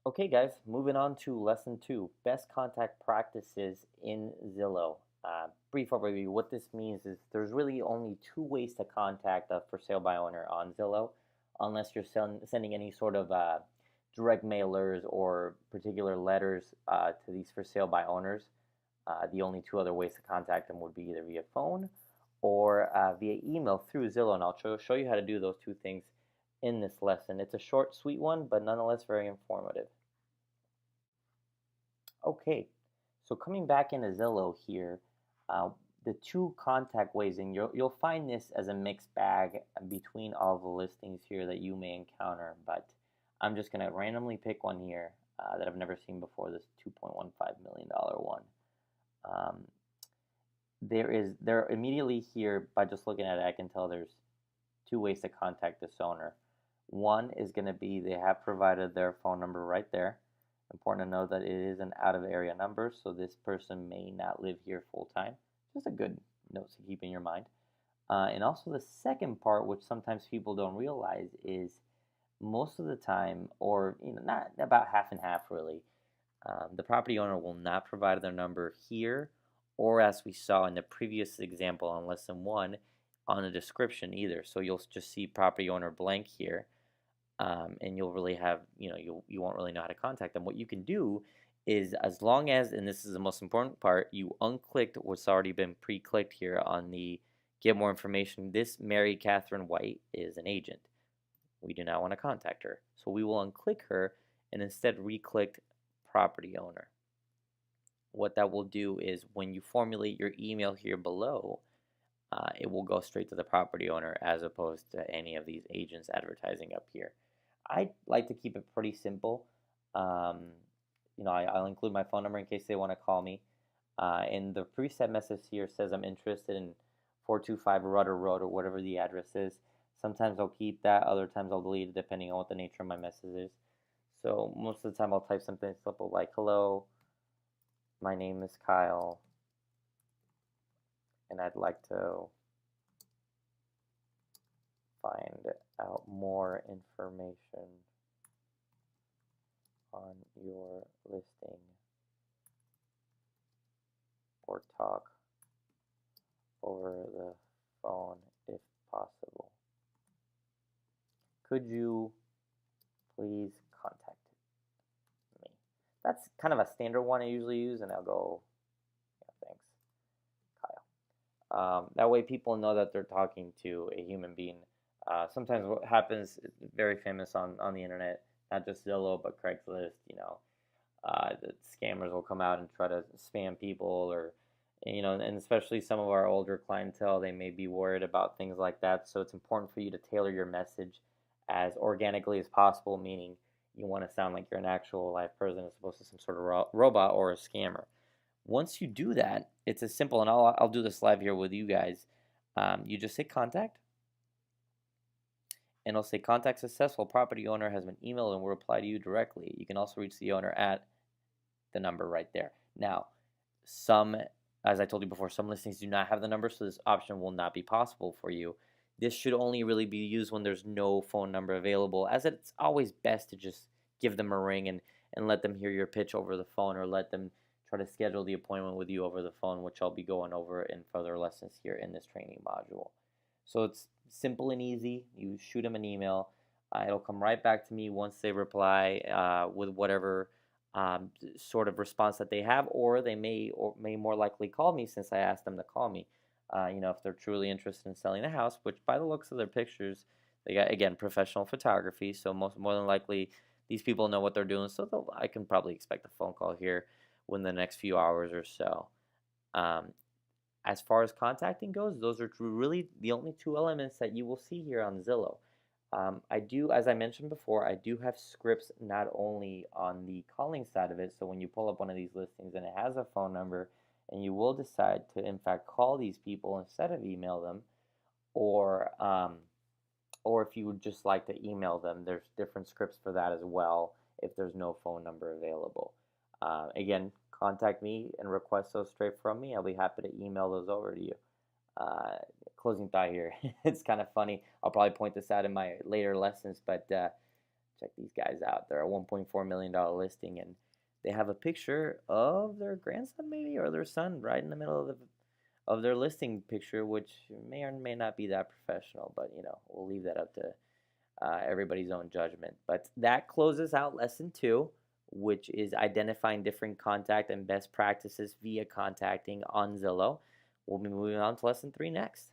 Okay, guys, moving on to lesson two, best contact practices in Zillow. Brief overview. What this means is there's really only two ways to contact a for sale by owner on Zillow, unless you're sending any sort of direct mailers or particular letters to these for sale by owners. The only two other ways to contact them would be either via phone or via email through Zillow, and I'll show you how to do those two things in this lesson. It's a short, sweet one, but nonetheless very informative. Okay, so coming back into Zillow here, uh, the two contact ways, and you'll find this as a mixed bag between all the listings here that you may encounter, but I'm just gonna randomly pick one here that I've never seen before, this $2.15 million one. Um, there immediately here, by just looking at it, I can tell there's two ways to contact this owner. One is going to be they have provided their phone number right there. Important to know that it is an out of area number, so this person may not live here full time. Just a good note to keep in your mind. And also, the second part, which sometimes people don't realize, is most of the time, or not about half and half really, the property owner will not provide their number here, or as we saw in the previous example on lesson one, on a description either. So you'll just see property owner blank here, and you'll really have, you won't really know how to contact them. What you can do is, as long as, and this is the most important part, you unclicked what's already been pre-clicked here on the get more information. This Mary Catherine White is an agent. We do not want to contact her. So we will unclick her and instead re-click property owner. What that will do is when you formulate your email here below, it will go straight to the property owner as opposed to any of these agents advertising up here. I like to keep it pretty simple. Um, I'll include my phone number in case they want to call me. And the preset message here says I'm interested in 425 Rudder Road or whatever the address is. Sometimes I'll keep that, other times I'll delete it depending on what the nature of my message is. So most of the time I'll type something simple like, hello, my name is Kyle, and I'd like to find out more information on your listing or talk over the phone if possible. Could you please contact me? That's kind of a standard one I usually use, and I'll go, yeah, thanks, Kyle. That way people know that they're talking to a human being. Sometimes what happens, very famous on the internet, not just Zillow, but Craigslist, the scammers will come out and try to spam people, or and especially some of our older clientele, they may be worried about things like that. So it's important for you to tailor your message as organically as possible, meaning you want to sound like you're an actual live person as opposed to some sort of robot or a scammer. Once you do that, it's as simple, and I'll do this live here with you guys. You just hit contact, and it'll say contact successful. Property owner has been emailed and will reply to you directly. You can also reach the owner at the number right there. Now, some, as I told you before, some listings do not have the number, so this option will not be possible for you. This should only really be used when there's no phone number available, as it's always best to just give them a ring and let them hear your pitch over the phone, or let them try to schedule the appointment with you over the phone, which I'll be going over in further lessons here in this training module. So it's simple and easy. You shoot them an email. It'll come right back to me once they reply with whatever sort of response that they have, or they may more likely call me since I asked them to call me. If they're truly interested in selling a house, which by the looks of their pictures, they got, again, professional photography, so more than likely these people know what they're doing. So I can probably expect a phone call here within the next few hours or so. Um, as far as contacting goes, those are really the only two elements that you will see here on Zillow. I do, as I mentioned before, I do have scripts not only on the calling side of it. So when you pull up one of these listings and it has a phone number, and you will decide to, in fact, call these people instead of email them, or or if you would just like to email them, there's different scripts for that as well if there's no phone number available. Again, contact me and request those straight from me. I'll be happy to email those over to you. Uh, Closing thought here. It's kind of funny. I'll probably point this out in my later lessons, but Check these guys out. They're a $1.4 million listing, and they have a picture of their grandson, maybe, or their son, right in the middle of their listing picture, which may or may not be that professional. But we'll leave that up to everybody's own judgment. But that closes out lesson 2, which is identifying different contact and best practices via contacting on Zillow. We'll be moving on to lesson 3 next.